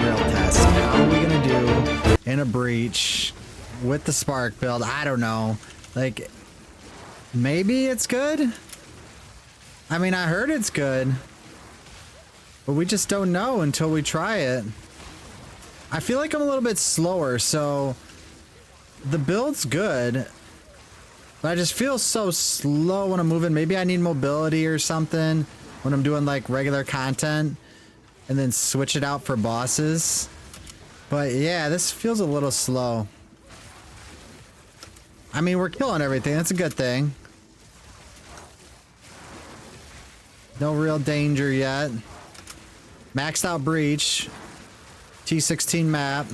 real test. How are we gonna do in a breach with the Spark build? I don't know. Like, maybe it's good. I mean, I heard it's good, but we just don't know until we try it. I feel like I'm a little bit slower, so the build's good, but I just feel so slow when I'm moving. Maybe I need mobility or something when I'm doing like regular content and then switch it out for bosses. But yeah, this feels a little slow. I mean, we're killing everything. That's a good thing. No real danger yet. Maxed out breach. T16 map.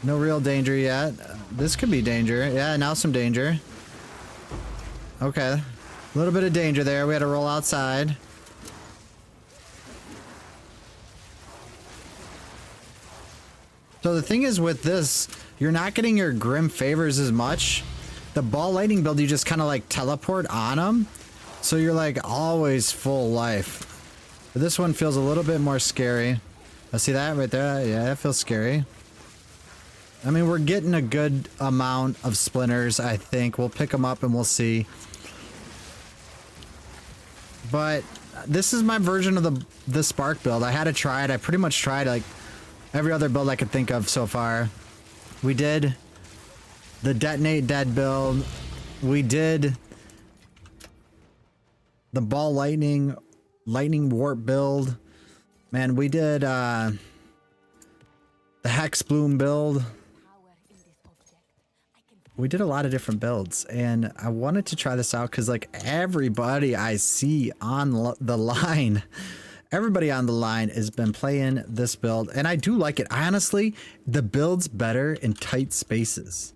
No real danger yet. This could be danger. Yeah, now some danger. Okay. A little bit of danger there. We had to roll outside. So the thing is with this, you're not getting your Grim Favors as much. The Ball Lightning build, you just kind of like teleport on them. So you're like always full life. But this one feels a little bit more scary. I see that right there. Yeah, that feels scary. I mean, we're getting a good amount of splinters, I think. We'll pick them up and we'll see. But this is my version of the Spark build. I had to try it. I pretty much tried like every other build I could think of so far. We did the Detonate Dead build. We did the Ball Lightning Warp build. Man, we did the Hex Bloom build. We did a lot of different builds, and I wanted to try this out because like everybody I see on the line, everybody on the line has been playing this build, and I do like it. Honestly, the build's better in tight spaces.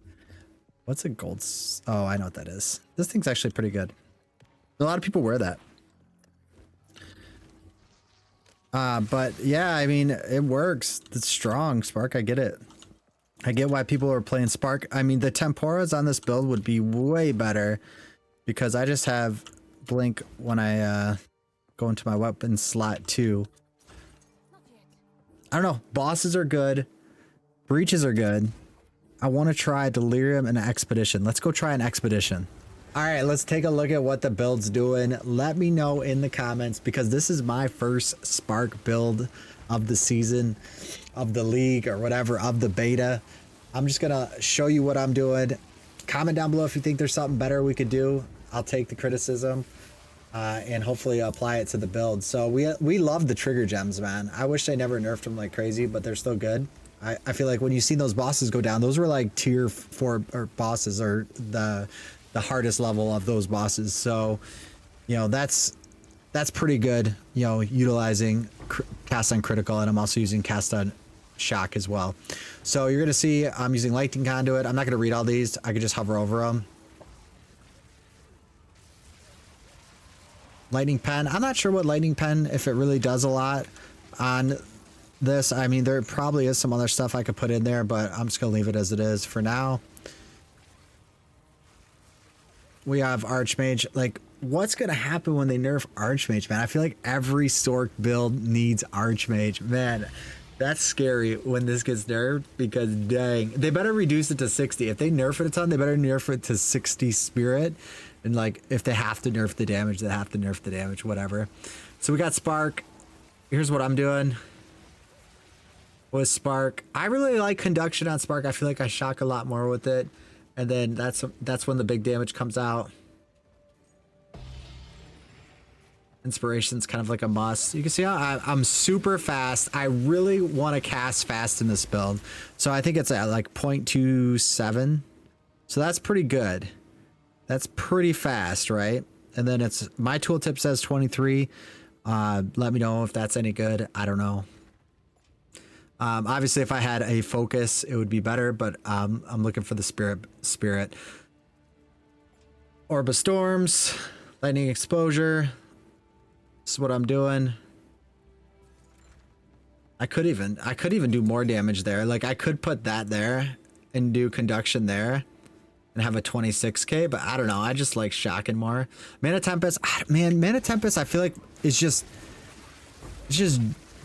What's a gold? Oh, I know what that is. This thing's actually pretty good. A lot of people wear that. But yeah, I mean, it works. It's strong. Spark, I get it. I get why people are playing Spark. I mean, the Temporas on this build would be way better because I just have Blink when I go into my weapon slot too. I don't know. Bosses are good. Breaches are good. I want to try Delirium and Expedition. Let's go try an Expedition. All right, let's take a look at what the build's doing. Let me know in the comments because this is my first Spark build of the season, of the league, or whatever, of the beta. I'm just gonna show you what I'm doing. Comment down below if you think there's something better we could do. I'll take the criticism and hopefully apply it to the build. So we love the trigger gems, man. I wish they never nerfed them like crazy, but they're still good. I feel like when you see those bosses go down, those were like tier 4 or bosses, or the hardest level of those bosses. So, you know, that's pretty good, you know, utilizing cast on critical, and I'm also using cast on shock as well. So you're gonna see I'm using lightning conduit. I'm not gonna read all these. I could just hover over them. Lightning pen. I'm not sure what lightning pen, if it really does a lot on this. I mean, there probably is some other stuff I could put in there, but I'm just gonna leave it as it is for now. We have Archmage. Like, what's gonna happen when they nerf Archmage, man? I feel like every Stork build needs Archmage. Man, that's scary when this gets nerfed because dang, they better reduce it to 60. If they nerf it a ton, they better nerf it to 60 spirit. And like, if they have to nerf the damage, they have to nerf the damage, whatever. So we got Spark. Here's what I'm doing with Spark. I really like conduction on Spark. I feel like I shock a lot more with it. And then that's when the big damage comes out. Inspiration's kind of like a must. You can see how I'm super fast. I really want to cast fast in this build. So I think it's at like 0.27. So that's pretty good. That's pretty fast, right? And then it's my tooltip says 23. Let me know if that's any good. I don't know. Obviously, if I had a focus, it would be better, but I'm looking for the spirit. Orb of Storms, lightning exposure. This is what I'm doing. I could even do more damage there. Like, I could put that there and do conduction there and have a 26k, but I don't know. I just like shocking more. Mana Tempest, man, Mana Tempest, I feel like it's just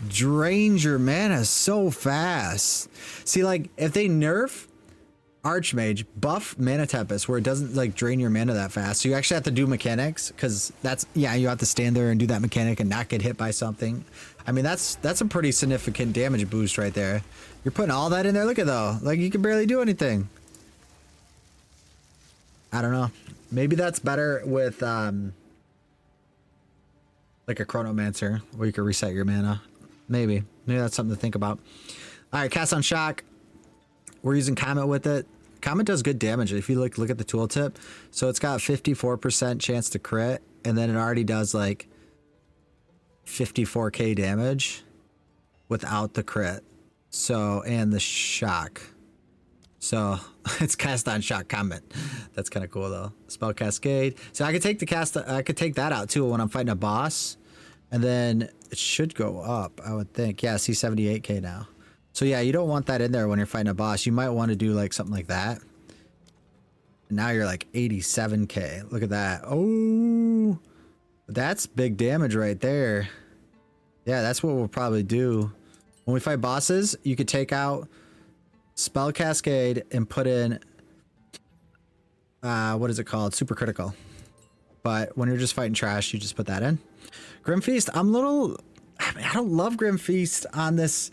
drains your mana so fast. See, like, if they nerf Archmage, buff Mana Tempest, where it doesn't, like, drain your mana that fast. So you actually have to do mechanics, because that's, yeah, you have to stand there and do that mechanic and not get hit by something. I mean, that's a pretty significant damage boost right there. You're putting all that in there. Look at though. Like, you can barely do anything. I don't know. Maybe that's better with, like a Chronomancer, where you can reset your mana. Maybe that's something to think about. All right, cast on shock. We're using Comet with it. Comet does good damage if you look at the tooltip. So it's got 54% chance to crit, and then it already does like 54k damage without the crit. So, and the shock. So it's cast on shock Comet. That's kind of cool though. Spell Cascade. So I could take I could take that out too when I'm fighting a boss, and then it should go up, I would think. Yeah, see 78k now. So yeah, you don't want that in there when you're fighting a boss. You might want to do like something like that. And now you're like 87k. Look at that. Oh, that's big damage right there. Yeah, that's what we'll probably do. When we fight bosses, you could take out Spell Cascade and put in, what is it called? Super Critical. But when you're just fighting trash, you just put that in. Grim Feast, I don't love Grim Feast on this.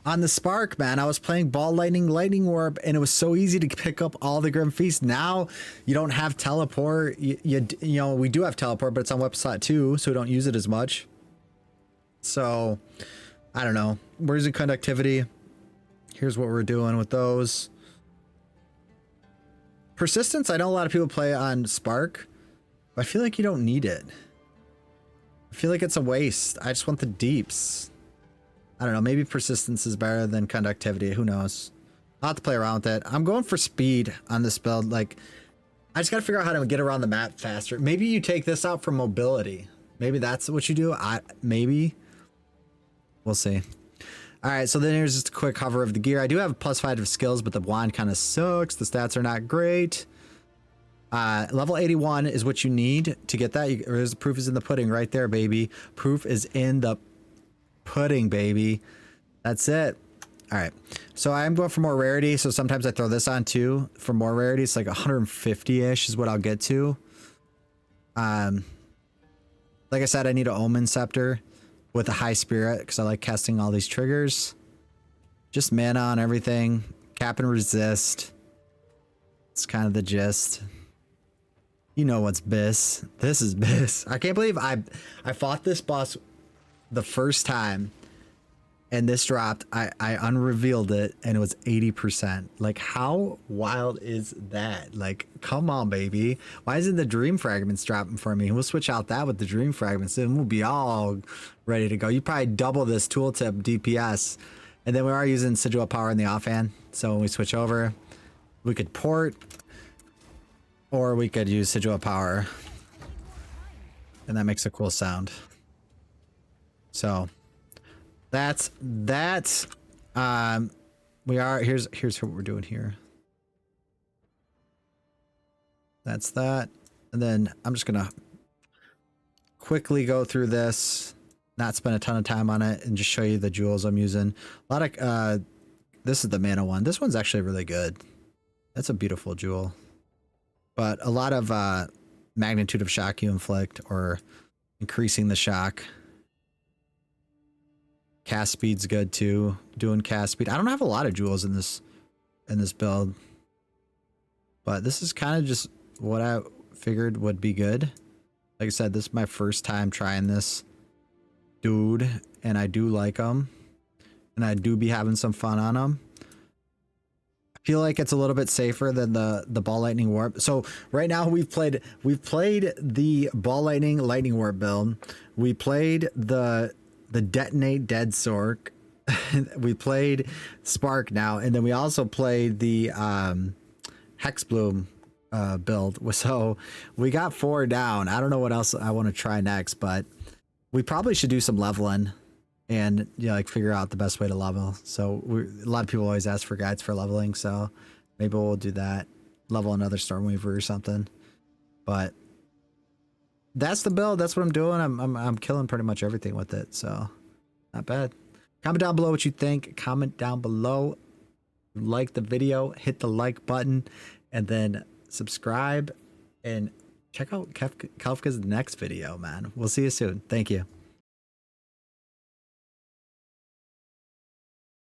On the Spark, man. I was playing Ball Lightning, Lightning Warp, and it was so easy to pick up all the Grim Feast. Now you don't have teleport. You know, we do have teleport, but it's on weapon slot 2, so we don't use it as much. So I don't know. We're using conductivity. Here's what we're doing with those. Persistence, I know a lot of people play on Spark, but I feel like you don't need it. I feel like it's a waste. I just want the deeps. I don't know, maybe persistence is better than conductivity. Who knows? I'll have to play around with it. I'm going for speed on this build. Like, I just got to figure out how to get around the map faster. Maybe you take this out for mobility. Maybe that's what you do. Maybe. We'll see. All right, so then here's just a quick cover of the gear. I do have a +5 of skills, but the wand kind of sucks. The stats are not great. Level 81 is what you need to get that. The proof is in the pudding right there, baby. Proof is in the pudding, baby. That's it. All right, so I am going for more rarity, so sometimes I throw this on too for more rarity. It's like 150-ish is what I'll get to. Like I said, I need an Omen Scepter with a high spirit because I like casting all these triggers. Just mana on everything. Cap and resist. It's kind of the gist. You know what's Biss. This is Biss. I can't believe I fought this boss the first time and this dropped. I unrevealed it and it was 80%. Like, how wild is that? Like, come on, baby. Why isn't the Dream Fragments dropping for me? We'll switch out that with the Dream Fragments and we'll be all ready to go. You probably double this tooltip DPS. And then we are using Sigil Power in the offhand. So when we switch over, we could port or we could use Sigil Power. And that makes a cool sound. So that's that. Here's what we're doing here. That's that. And then I'm just gonna quickly go through this, not spend a ton of time on it, and just show you the jewels I'm using. A lot of this is the mana one. This one's actually really good. That's a beautiful jewel. But a lot of magnitude of shock you inflict or increasing the shock. Cast speed's good too. Doing cast speed. I don't have a lot of jewels in this build, but this is kind of just what I figured would be good. Like I said, this is my first time trying this dude, and I do like them, and I do be having some fun on them. I feel like it's a little bit safer than the Ball Lightning Warp. So right now we've played the Ball Lightning Warp build. We played the Detonate Dead Sork. We played Spark now, and then we also played the Hexbloom build. So we got 4 down. I don't know what else I want to try next, but we probably should do some leveling and, you know, like figure out the best way to level. So a lot of people always ask for guides for leveling, so maybe we'll do that. Level another Stormweaver or something. But that's the build. That's what I'm doing. I'm killing pretty much everything with it, so not bad. Comment down below what you think. Comment down below. Like the video, hit the like button, and then subscribe and check out Kafka's next video, man. We'll see you soon. Thank you.